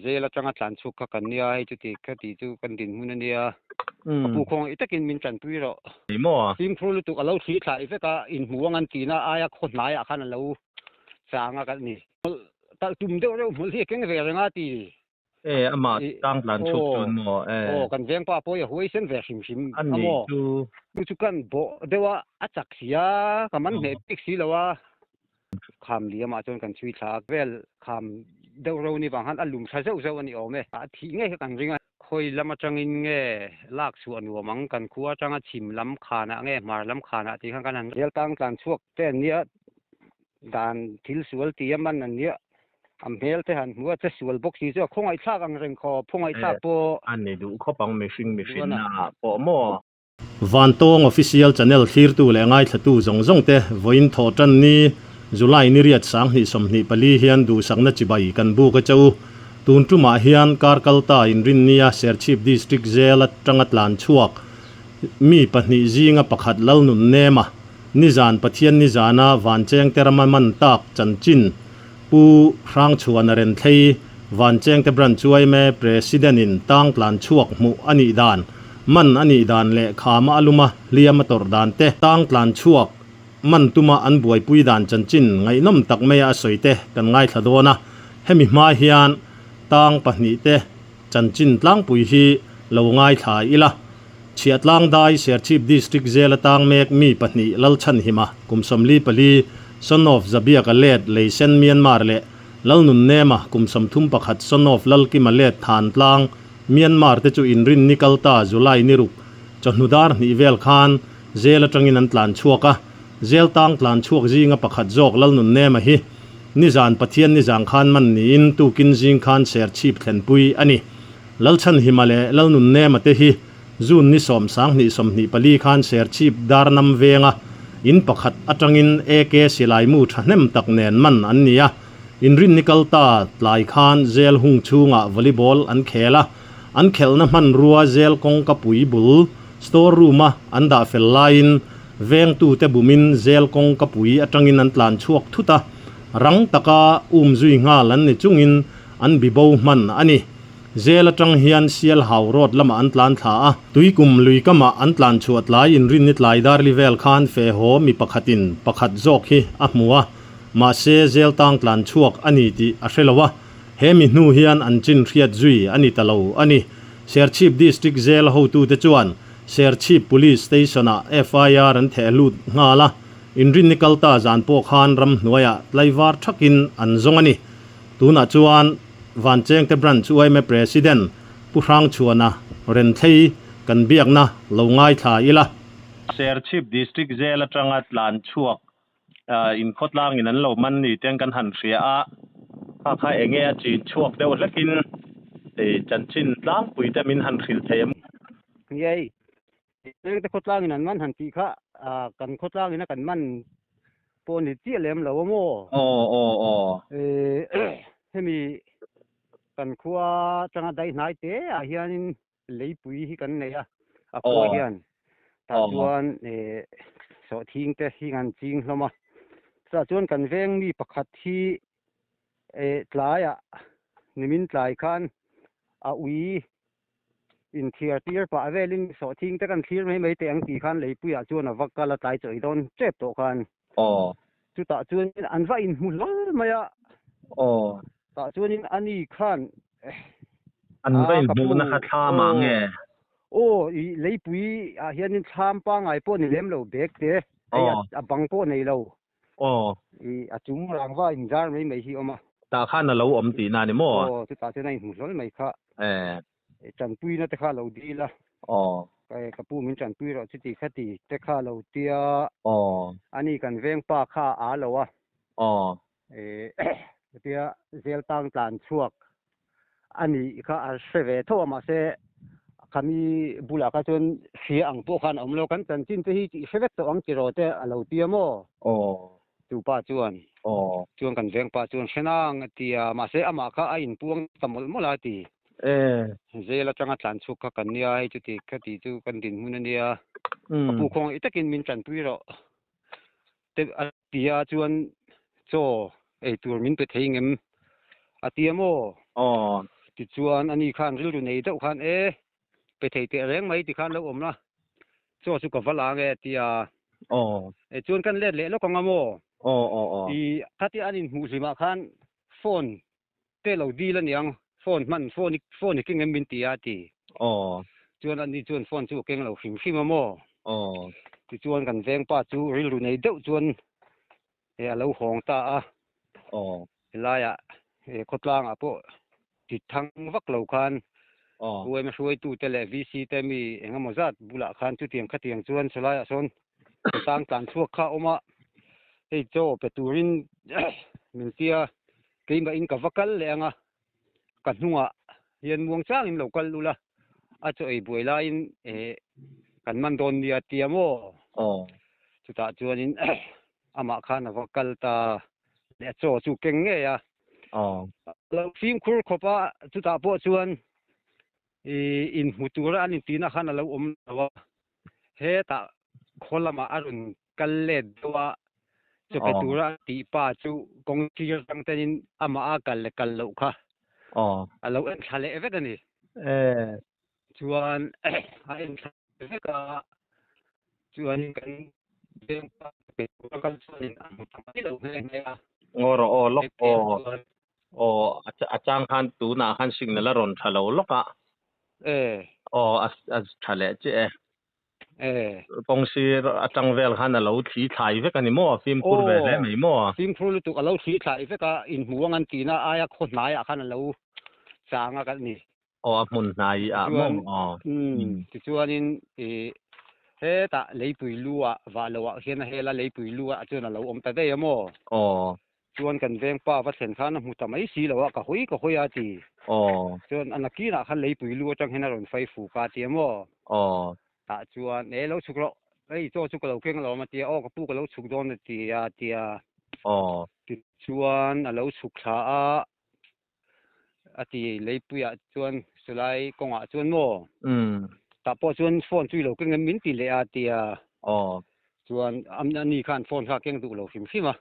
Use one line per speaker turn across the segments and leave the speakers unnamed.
zela changa tlan chuk kha kan nia ai chu ti kha ti chu kan din mun ania pu khong itakin min tlan pui ro
mo
sim thul tu alo thi thla i veka in huang an tina aya khot nai a khan lo changa kan ni ta tum de ro mul hi keng ve nga ti
ama tang tlan chuk chun mo
kan veng pa po ya huai sen ve sim
an ni
chu kan bo dewa achak sia kaman ne pik si lawa kham liama chon kan chui thak vel kham deuh ro ni wang han alum tha zeu zeu ani ome a thi nge kan ringa khoi lama changin nge lak su anu mang kan khuwa changa chim lam khana nge mar lam khana ti khan kan rel tang tlan chuak te nia dan thil sual ti man an nia am hel te han huwa che sual box si cho khongai thak ang reng kho phongai thak po
an ni du kho pang machine na po mo van tong official channel thir tu le ngai thatu zong zong te voin tho tan ni July ni riat sang ni som ni pali hian du sangna chibai kan bu ka chau tun tu ma hian karkalta in rin nia ser chief district jail atangat lan chuak mi pahni zinga pakhat lal nun nema nizan pathian nizana van cheng terama man tak chanchin pu rang chuan ren thei van cheng te bran chuai me president in tang tlan chuak mu ani dan man ani dan le khama aluma liam tor dan te tang tlan chuak man tuma an buai pui dan chanchin ngai nom tak me a soite kan ngai thadona hemi ma hian tang pahni te chanchin tlang pui hi lo ngai tha ila chiatlang dai ser chief district jail tang mek mi pahni lal chan hima kumsomli pali son of zabia ka let leisen myanmar le lal nun nema kumsom thum pakhat son of lal ki malet than tlang myanmar te chu inrin nikalta July ni ruk chonudar ni vel khan jail atangin an tlan chuaka jail tang tlan chuak zinga pakhat jok lal nun nema hi nizan pathian nizang khan man ni in tu kin jing khan ser chief thlen pui ani lal chan himale lal nun nema te hi zun ni som sang ni som ni pali khan ser chief darnam venga in pakhat atangin AK silai mu thahnem tak nen man an nia in rin nikalta tlai khan jail hung chunga volleyball an khela an khelna man ruwa jail kong ka pui bul store room a an da fel line veng tu te bumin jail kong ka pui atangin an tlan chuak thuta rang taka zui nga lan ni chungin an bibo man ani jail atang hian sial haw road lama an tlan tha a tuikum lui kama an tlan chuat lai in rin nit lai dar level khan fe ho mi pakhatin pakhat jok hi a hmuwa ma se jail tang tlan chuak ani ti a hrelowa hemi hnu hian an chin riat zui ani talo ani ser chief district jail ho tu te chuan ser chief police station a FIR an thelut ngala in rin nikalta zan po khan ram hnuaya tlaiwar thakin an zong ani tuna chuan van cheng te bran chuai me president puhrang chuana ren thei kan biakna lo ngai tha ila ser chief district jail atanga tlan chuak in khotlang in an lo man ni teng kan han ria a kha enge a chi chuak deuh lakin chanchin tlang pui te min han khil them
yei te khotlang in an man han ti kha kan khotlang in kan man po ni ti lem lo mo hemi kan khuwa changa dai nai te a hianin leipui hi kan nei a ko hian ta chuan so thing te hi ngan ching hloma sa chuan kan veng mi pakhat hi tlaya nimin tlai khan a ui in thiar pa avelin so thing te kan thlir mai te ang ti khan leipui a chuan a vakala tai choi don chep to khan chu ta chuan an va in hulol maya ta chuan in ani khan
an vein bu na kha tha ma nge
i leipui a hianin thlam pa ngai po ni lem lo bek te a bang po nei lo i a chung rangwa in jar mai hi oma
ta khan lo om ti na ni mo
chu ta chuan in hulol mai kha chan pui na te kha lo di la kai ka pu min chan pui ro chi ti khati te kha lo tia ani kan veng pa kha a lo wa tia zel tang tlan chuak ani kha a seve tho ma se kami bula ka chon si ang po khan om lo kan chan chin te hi chi sevet to ang tiro te a lo tia mo tu pa chuan chuan kan veng pa chuan senang tia ma se ama kha a in puang tamol mola ti zela changa tlan chuk kha kan nia ai chu ti khati chu kan din mun ania pu khong itakin min chan pui ro te tia chuan cho tur min pe theingem atia mo ti chuan ani khan ril ru nei deuh khan pe thei te reng mai ti khan lo om na cho chu ka vala nge tia chuan kan let le lo ka ngamo i khati anin hu sima khan phone te lo di la niang phone king em bin ti a ti chuan ani chuan phone chu keng lo hrim mo ti chuan kan veng pa chu ril ru nei deuh chuan lo hong ta a laya khotlang a po ti thang vak lo khan uai ma suai tu tele vc te mi engemaw zat bula khan chu tiang khatiang chuan salaya son tang tlan chuak kha oma hei cho peturin min tia keima in ka vakal le anga ka hnunga hian muang chang in local lula a cho ei buaila in kan man don nia tiamo chuta chuanin ama khan a vakal ta le cho chu keng nge ya lo phim khur khopa chuta po chuan in mutura ani tina khan lo om lawa he ta kholama arun kalle dowa cho petura ti pa chu kong kir tang tenin ama a kal lo kha alo en thale evek ani chuan a en thale ka chuan kan deng pa petura kal chuan amu tamai lo nge ya
ngoro lok achang khan tu na khan signal ron thalo loka as thale che pongsir atang vel khan lo thi thai ve kan mo film kur ve le mai mo
film khur tu alo thi thai ve ka in huang an tina aya khot nai a khan lo changa ka ni
mun nai a mo
ti chuanin he ta leipui luwa wa lowa hian a hela leipui luwa chuan lo om ta dei amo chuan kan veng pa va sen khan mu tamai si lowa ka hoi a ti chuan anakina khan leipui luwa tang hena ron fai fu ka ti amo ta chuan lo chuklo ei cho chu ko lo keng lo ma tia ka pu ko lo chuk don tia ti chuan a lo chuk thla a ti leipui a chuan sulai konga chuan mo ta po chuan phone chui lo keng min ti le a tia chuan ani khan phone kha keng du lo hrim a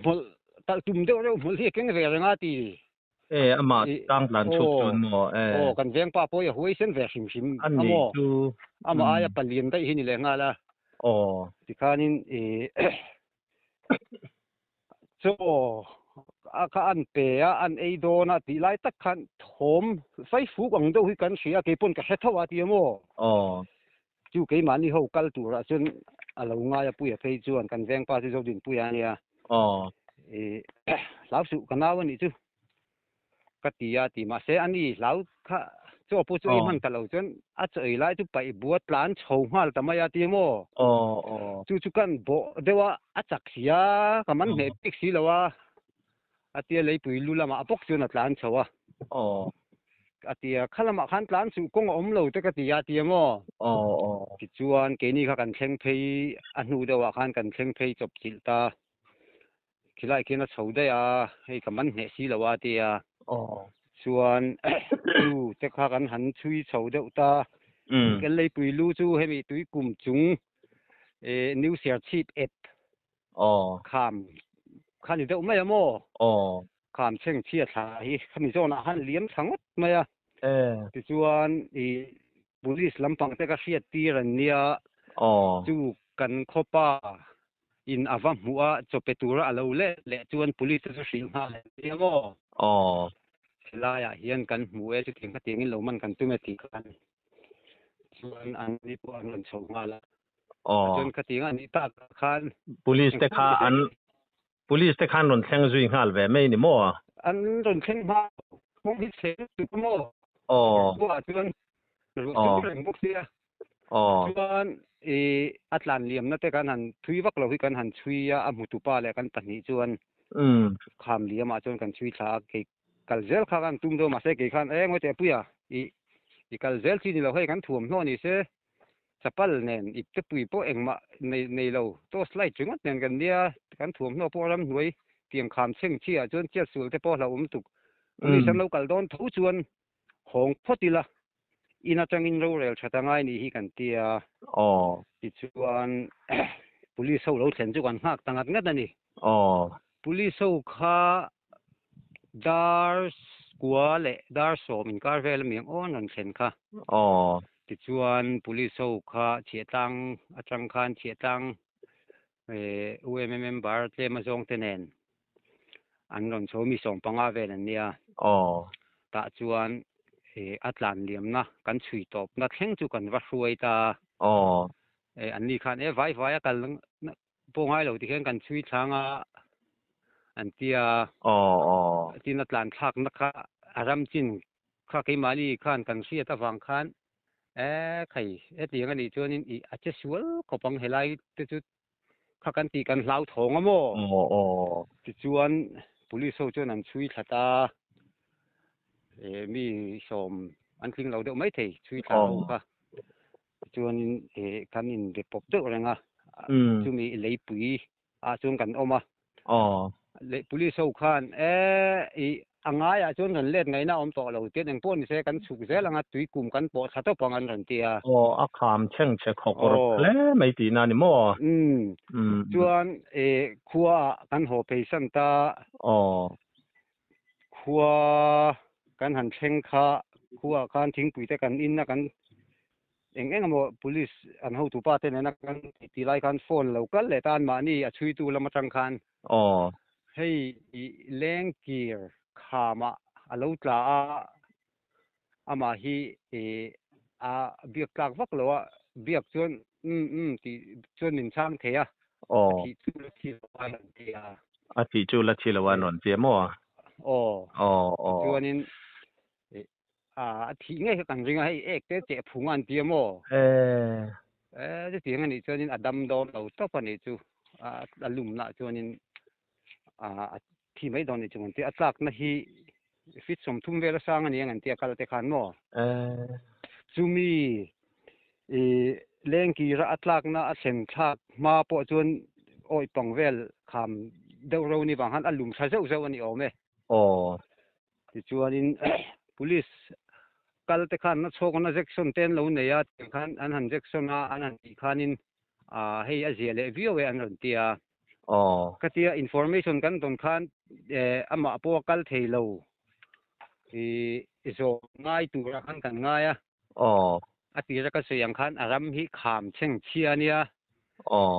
mol ta tum deuh mol hi keng ve nga ti
ama tang lan chuk chun mo
kan veng pa po ya huai sen ve hrim amo ama aya palien dai hi ni le nga la ti khanin cho ka an pe a an ei do na ti lai tak khan thom fai fu ang do hi kan sia ke pon ka he thawa ti amo chu ke mani ho kal tu ra chun alo nga ya pu ya phei chuan kan veng pa chu zo din pu ya nia lau su kanaw ni chu ka tia ti ma se ani lau kha cho pu chu man ta lo chun a chei lai chu pai buat plan chho ngal ta ma ya ti mo chu kan bo dewa a chak sia ka man ne pik si lawa atia lei pui lulama apok chu na tlan chowa atia khalama khan tlan su kong om lo te ka tia ti mo ti chuan ke ni kha kan thleng phei a hnu dewa khan kan thleng phei chop chil ta khilai kena chhode a hei ka man ne si lawa tia chuan chu te kha kan han chui chho deuh ta kan lei pui lu chu hemi tui kum chung new share chip app kham khani deuh mai amo kham cheng chia tha hi khani zona han liam thangot maya ti chuan police lampang te ka hriat tir an nia chu kan khopa in awa hmuha chopetura alo le chuan police chu hring ha le amo laya hian kan hmu chu thing khating in lo man kan tume ti kan chuan an ni po an ron chho ngala chuan khating ani ta khan
police te khan ron thleng zui ngal ve mai ni mo
an ron thleng ma mong hi se tu mo wa chuan ron bok sia chuan atlan liam na te kan han thui vak lo hi kan han chui a amu tu pa le kan pahnih chuan kham liam a chuan kan chui thla ke kalzel kha kan tum do ma se ke khan ngoi te puya i kalzel chi ni lo hei kan thuam hno ni se chapal nen ip te pui po engma nei lo to slide chingot nen kan dia kan thuam hno po ram hnuai tiang kham cheng chi a chuan chiat sul te po lo tuk police an local don tho chuan hong photila ina tangin ro rel thatangai ni hi kan tia ti chuan police ho lo thlen chu kan hak tangat ngat ani police ho kha dar qua lệ dar so min kar vel miếng on an sen kha ti chuan police ho kha chiatang atang khan chiatang UMMM bar tlem azong tenen an ron so mi som panga vel an nia ta chuan atlan liam na kan chui top na thleng chu kan va hruai ta an ni khan vai vai kal pongai lo ti khen kan chui thanga an tia tin atlan thak na kha aram chin kha ke mali khan kan sia ta wang khan khai tiang ani chuanin I ache sual kopang helai te chu kha kan ti kan hlau thong amo ti chuan police ho chuan an chui thata mi som an tling lo deuh mai thei chui thla ho kha chuan kan in report deuh renga chu mi leipui chuan kan oma le police ho khan angai chuan kan let ngai na om to lo te nang pon se kan chuk zelanga tui kum kan po thato pangan ran tia
a kham cheng che khokor hle mai ti na ni mo
chuan khuwa kan ho peisan ta khuwa kan han thleng kha khuwa khan thingpui te kan in na kan eng amo police an ho tu pa te na kan ti lai kan phone lo kal le tan ma ni a chui tu lama tang khan hei leng kir khama alo tla ama hi biak tlak vak lo a biak chuan ti chuan min chang thea ti chu la thi an tia
a ti chu la thi lawan ron tia mo
chuanin thi nge kan ringa hei ek te che phungan tia mo te tiang ani chuanin adam don lo to pa ni chu alum na chuanin thi mai don ni chuan ti atlak na hi fit som thum vela sang ani an tia kal te khan mo chumi lengki ra atlak na a sen thak ma po chuan oi pangvel kham deuh ro ni wang han alum tha zau zau ani ome ti chuanin police kal te khan na chhok na jackson ten lo neya khan an han jackson a an han ti khanin hei a zele viewe an ron tia katia information kan ton khan ama po kal thei lo zo ngai tu ra khan kan ngaya atira ka se yang khan aram hi kham cheng chiania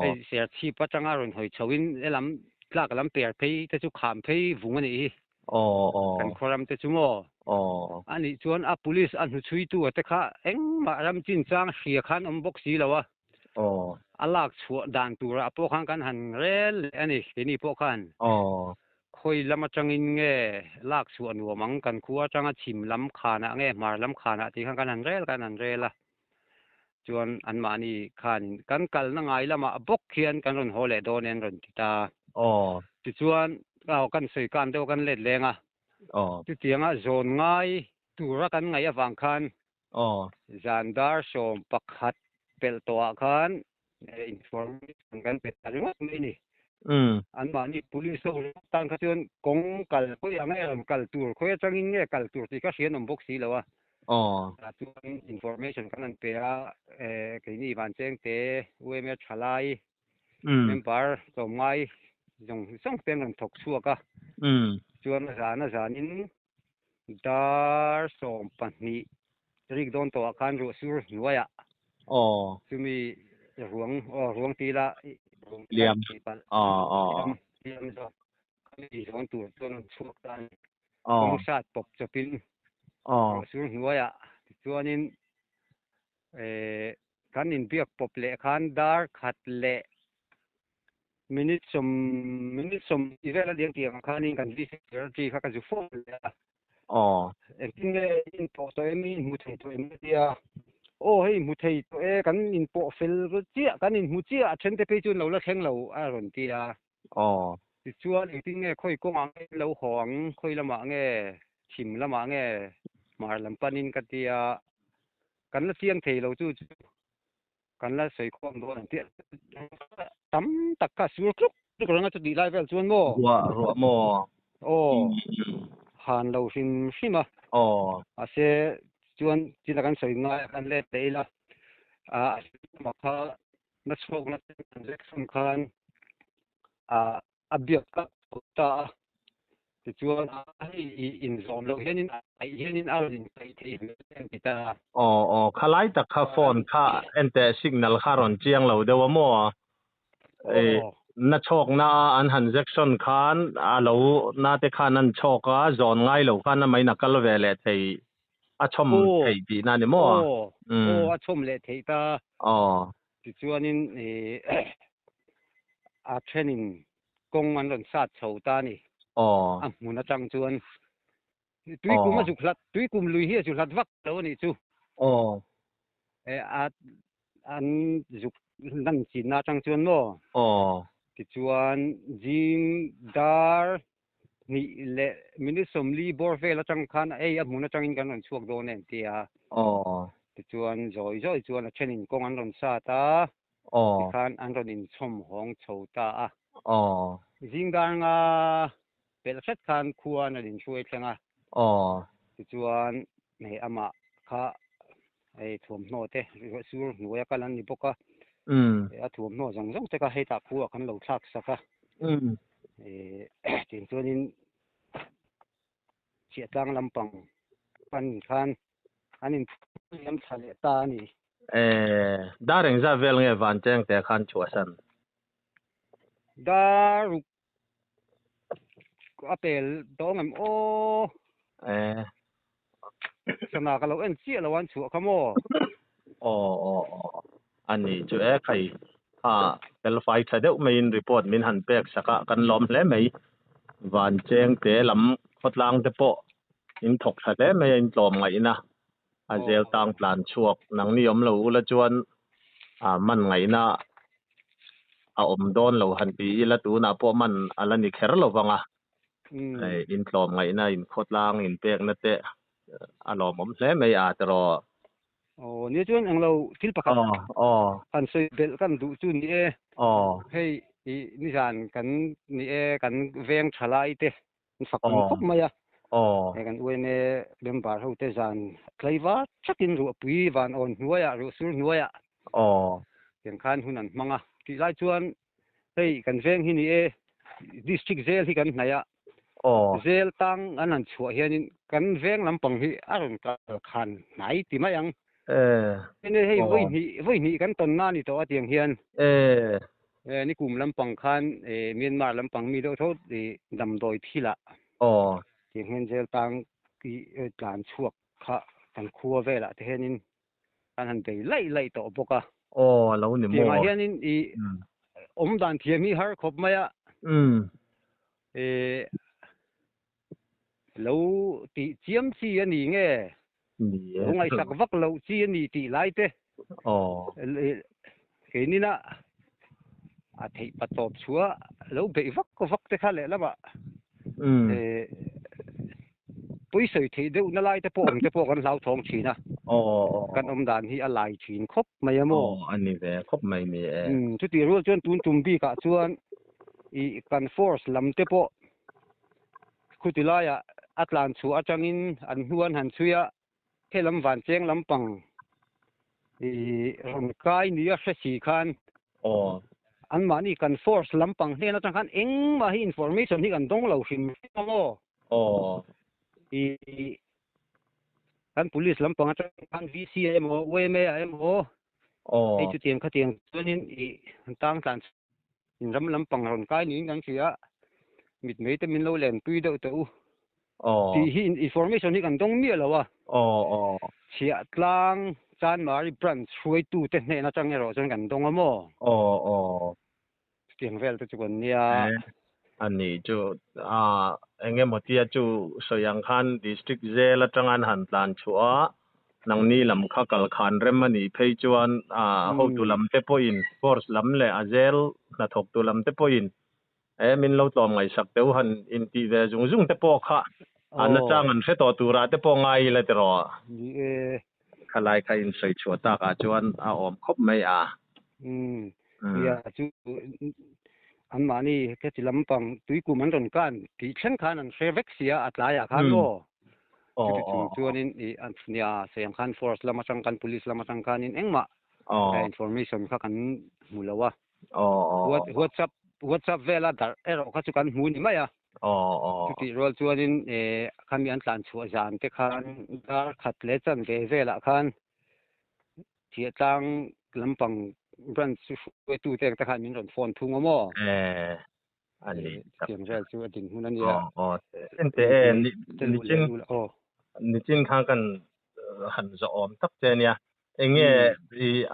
ei ser chi patanga ron hoi chawin elam tlak lam per phei te chu kham phei vung ani kan khoram te chu mo ani chuan a police an hu chui tu ate kha engma ram chin chang hria khan om box si lawa alak chu dan tura po khan kan han rel ani ni po khan khoi lama changin nge lak chu anu mang kan khuwa changa chim lam khana nge mar lam khana ti khan kan han rela chuan an mani khan kan kal na ngai lama bok khian kan ron hole don en ron ta ti chuan kan sei kan deuh kan let lenga ti tianga zon ngai tura kan ngai awang khan zandar som pakhat pel to khan information kan pet aringa ni an mani police ho tan kha chuan kong kal ko yang em kal tur khoi changin nge kal tur ti ka hian om bok si lawa chuan information kan an pe a ke ni van cheng te UMR thalai member somngai jong song ten ron thok chuaka chuan zanin dar som pahnih rik don to khan ru sur nuaya chumi ruang tila
liam
liam zo kami zon tur chuan chuak tan kong sat pop chopin sur nuaya chuanin kan in biak pop le khan dar khat le minute som ivela diang tiang khanin kan vi security kha ka ju phone le tinge in po to emi mu thei to emi dia hei mu thei to kan in po fel ru chia kan in mu chia then te pe chun lo la thleng lo a ron tia ti chuan tinge khoi ko ang lo hong khoi lama nge thim lama nge mar lam panin ka tia kan la chiang thei lo chu kan la sei khom do an tia tam takka sur kluk tu ranga chu di lai vel chuan mo
ro mo
han lo hima ase chuan china kan sei nga kan le teila ma kha na chhok na transaction khan abiak ka ta thì chuan in zom lo hianin ai hianin alin kai thei kita
khalai tak kha phone kha ente signal kha ron chiang lo dewa mo na chok na an han jackson khan alo na te khan an choka zon ngai lo khan na mai na kal vele thei a chom thei ti na ni mo
a chom le thei ta ti chuanin a training kong an ron sat chho ta ni a mun atang chuan tui kum a zuklat tui kum lui hi zuklat vak lo ni chu an zuk nan chin na tang chuan mo ti chuan jing dar ni le minute somli bor vel atang khan a mun atang in kan ron chuak do nen tia ti chuan zoi chuan a training kong an ron sa ta ti khan an ron in chom hong chho ta a jing dar nga pel set khan khuan an in chuai thlanga ti chuan nei ama kha ei thuam hno te sur hnuai kalan ni boka a thuam hno zong te ka hei ta khu kan lo thlak saka tin chuanin chia tlang lampang pan khan anin yam thale ta ni
dareng za vel nge van cheng te khan chuasan
daru apel dongam sana ka lo en chia lo an chu kamo
ani chu e khai pel fai tha deuh main report min han pek saka kan lom hle mai van cheng te lam khotlang te po in thok tha le mai in tlom ngai na a zel tang plan chuak nang ni om lo ula chuan man ngai na a om don lo han pi ila tu na po man ala ni kher lo wanga in tlom ngai na in khotlang in pek na te a lom om hle mai a tro
ni chuan ang lo thil pakhat kan soi bel kan du chu ni hei ni jan kan ni kan veng thalai te fakon khop maya kan uene member ho te jan klaiwa chakin ru pui van on hnuaya ru sur hnuaya ken khan hunan manga ti lai chuan hei kan veng hi ni district jail hi kan hnaya jail tang anan chhuah hianin kan veng lampang hi aron ka khan nai ti mayang hei voi ni kan ton na ni to atiang hian ni kum lampang khan Myanmar lampang mi do thot dam doi thila tiang hian jail tang ki tlan chuak kha kan khua vela te hianin kan han bei lai to boka
lo ni mo
tiang hianin om dan thiam hi har khop maya lo ti chiam chi ani nge ngai sak vak lo chi ani ti lai te ke ni na a thei patop chua lo be vak te kha le lama pui soi thei deuh na lai te po om te po kan lau thong thina kan om dan hi a lai thin khop mai amo
ani ve khop mai ni
chu ti ro chuan tun tum bi ka chuan kan force lam te po khutilaya atlan chu atangin an huan han chuya helam van cheng lampang ron kai ni a hre si khan an mani kan force lampang hlena tang khan eng ma hi information hi kan dong lo hrim mo kan police lampang atang kan VCM o WMA mo ei chu tiang kha tiang chuanin tang tlan in ram lampang ron kai ni kan chia mit mei te min lo len tui deuh te ti hi information hi kan dong mi lo wa chia tlang chan mari branch huai tu te hne na chang ero chon kan dong amo tiang vel te chuan nia
ani chu enge motia chu soyang khan district jail atangan han plan chua nang ni lam kha kal khan rem ani phei chuan ho tu lam te point force lam le a jail na thok tu lam te point min lo tlom ngai sak teu han in ti ve zung te po kha an chang an fe to tura te po ngai le te ro khalai kha in sei chua ta ka chuan a om khop mai
ya chu an mani ke ti lampang tui ku man ron kan ti thlen khan an sevek sia atlaya khan lo chuanin an nia sayang khan force lama chang kan police lama chang khan in engma information kha kan mulawa WhatsApp vela dar ero kha chu kan mu ni maya จุดที่รัวชวนขันมีอันหลานชัวจานแต่ขันก็ขัดเล็ดจันเกเวละขันเทียจังลำปังรันสุเวตูเตงแต่ขันมีรถฟอนทุ่งมั่ว
อันนี้
เสียงเร่ชัวดินหุ่นนั่นเนี่ย
แต่นี่จริงนี่จริงข้างกันหันจะอมตักเจเนี่ยเอง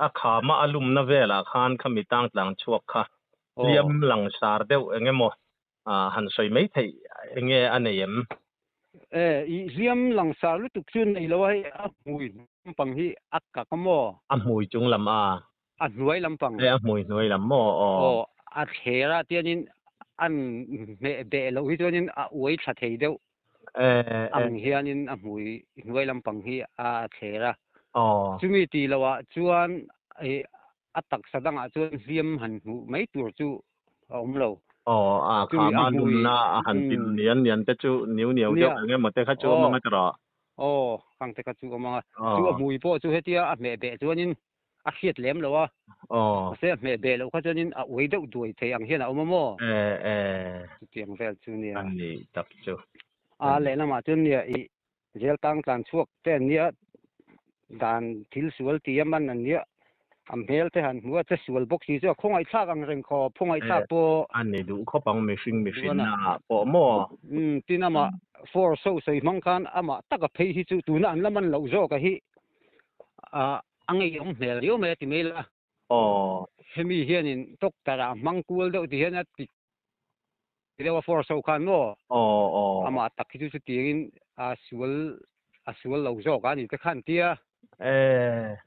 อาขามาอารมณ์นะเวลาขันขมิตั้งหลังชัวค่ะเลี้ยมหลังสารเดียวเองโมหันสวยไม่ไทยเองอันนี้
เลี้ยมหลังสารลุตุกซุนไอ้เราให้มวยลำปังที่อักกะกมอ
มวยจุงลำ
หน่วยลำปัง
มวยหน่วยลำ
อัดเทระเตียนินอันเบลเราที่ตัวนี้อวยชัดเดียวเฮียนินมวยหน่วยลำปังที่เทระจุมีตีเราจวนอัตักสดังจวนเลี้ยมหันหูไม่ตัวจูเรา
ขามาลุมนะหันตินเนียนแต่จูเหนียวเดียวเงี้ยหมดแต่ข้าจูมันก็จะรอ
ฟังแต่ข้าจูมันจูมวยพ่อจูเฮียเมเบจวนนินเขียดเลี้ยมเราเสียเมเบเราข้าจวนนินไว้เดาด้วยเทียงเฮียนะมั่วเทียงเวลจูเนี่ย
อันนี้ตักจู
เล่นมาจนเนี่ยเจลตั้งการช่วงแต่เนี่ยด่านทิลสวลตีมันนั่นเนี่ยเฮลแต่หันหัวจะสวลบกสีจ้าคงไอ้ชากังเริงคอพงไอ้ชาโป
อันนี้ดูเขาปังไม่ฟินนะปอโม
ที่นั่นมาfor so ใส่มังคันมาตักเพย์ที่จู่นั่นแล้วมันเหลาโจกะฮิอังไอ้ยมเฮลเดียวเมื่อที่เมล่ะเฮมีเฮียนินตกตระมังกูลเดียวที่เฮียนัดเรียกว่า for so คันโมมาตักที่จู่ตีกินสวลเหลาโจกันนี่จะขันเตีย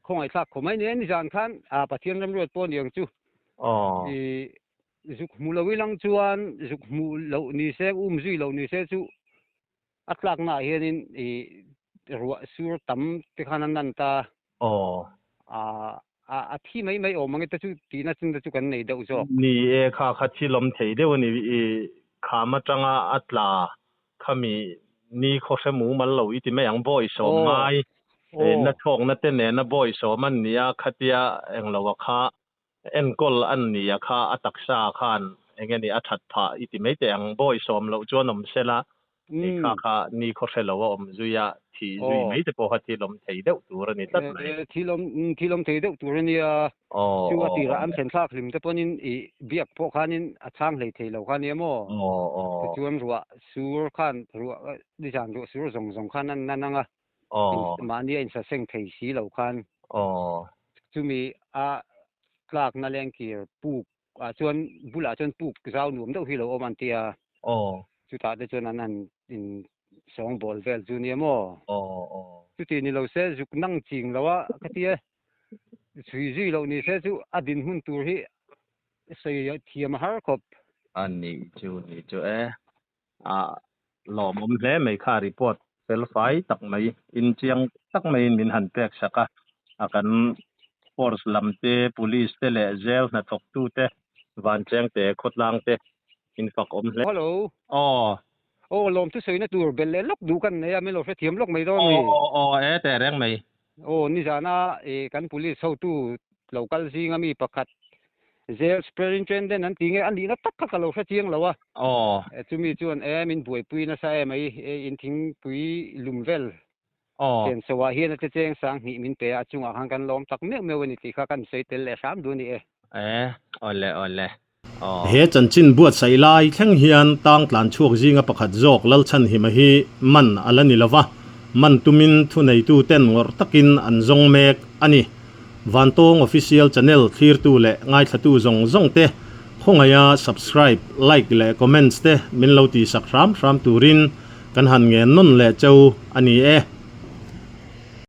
คงไอ้สักคงไม่เนี่ยนี่จานขันปะเทียนตำรวจปนอย่างจู่จุกมูลวิลังจวนจุกมูลเหล่านี้เสกจุยเหล่านี้เสกจู่อัตลักษณ์น่ะเห็นรัวสูรตั้มที่ขันนั้นตาที่ไม่มันก็จู่ตีน่าจึงจู่กันในเดียวจ้ะ
นี่ข้าขัดที่ลมเทเดียวนี่ข้ามาจังอัตลาข้ามีนี่เขาเสมูมันเหล่าอีที่ไม่ยังบ่อยสมัยนัดทองนัดเต้นเนี่ยนัดบ่อยสมันเนี่ยขัดยาเองเราว่าข้ากอลอันเนี่ยข้าอัตักษาข้านเองนี่อัดผาอีที่ไม่แต่ยังบ่อยสมเราจวนนมเสละข้านี่เขาเสละว่าจุยที่จุยไม่แต่พอที่ลมเทเดียวตัวนี้ตัดเลย
ที่ลมเทเดียวตัวนี้ชื่อว่าตีระอันเซนซากลิมแต่พอนี้เบียกพวกข้านี้ช่างเลยเทเราข้านี้มั้งจวนรัวสูรข้านรัวดิฉันรัวสูรส่งข้านั่นอ่ะมาเนี่ยอินเซ็งเทสีเหล่าคันจุมีกลากนั่นแหละกี่ปลูกจวนบุหรี่จวนปลูกเจ้าหนุ่มเท่าที่เราเอามันเตียจุดท้ายจวนนั้นอินสองบอลเวลจูเนียมั้งจุดที่นี่เราเสียจุกนั่งจริงแล้วว่าก็ที่สุยเรานี่เสียจุอดินหุ่นตัวที่ใส่เทียมหาคบ
อันนี้จูหล่อมุมเล่ไม่ค่ารีพอร์ตเซลไฟตักไม่อินเชียงตักไม่มินหันเปกสักอากันฟอร์สลำเตะ police เตะเลเจลนัดตกตู้เตะวันเชียงเตะขดลางเตะอินฝักเล่
ฮัลโหลลมทุกสิ่งนั่นตัวเบลเล่ล็อกดูกันเนี่ยไม่หลอกเทียมล็อกไม่ได้
แต่แรงไหม
นี่จานะกัน police เข้าตู้เราคัลซิงมีประคัดเจลสเปรย์เจนเดนนั่นทิ้งอันนี้นัตักก็เราเทียงแล้ววะจุมีจวนมินบุยปุยนะใช่ไหมอินทิ้งปุยลุมเวลเป็นสวาเฮียนจะเจงสังหิมินเปียจุงอ่างกันล้อมตักเมื่อวันนี้ที่ข้ากันใส่เตลสามดูนี่
อ๋อเลยเฮจันจินบวชใส่ลายแข้งเฮียนตั้งหลานช่วงจิงประคัดจอกลัลชันหิมหีมันอะไรนี่ละวะมันตุมินทุนในตู้เต้นวอร์ตักินอันจงเมกอันนี้วันตง official channel คลีร์ตู้เละง่ายทัตู้จงเตะคงอย่า subscribe like และ comments เตะมินเราตีสักรามตูรินกันหันเงินนนเละเจ้าอันนี้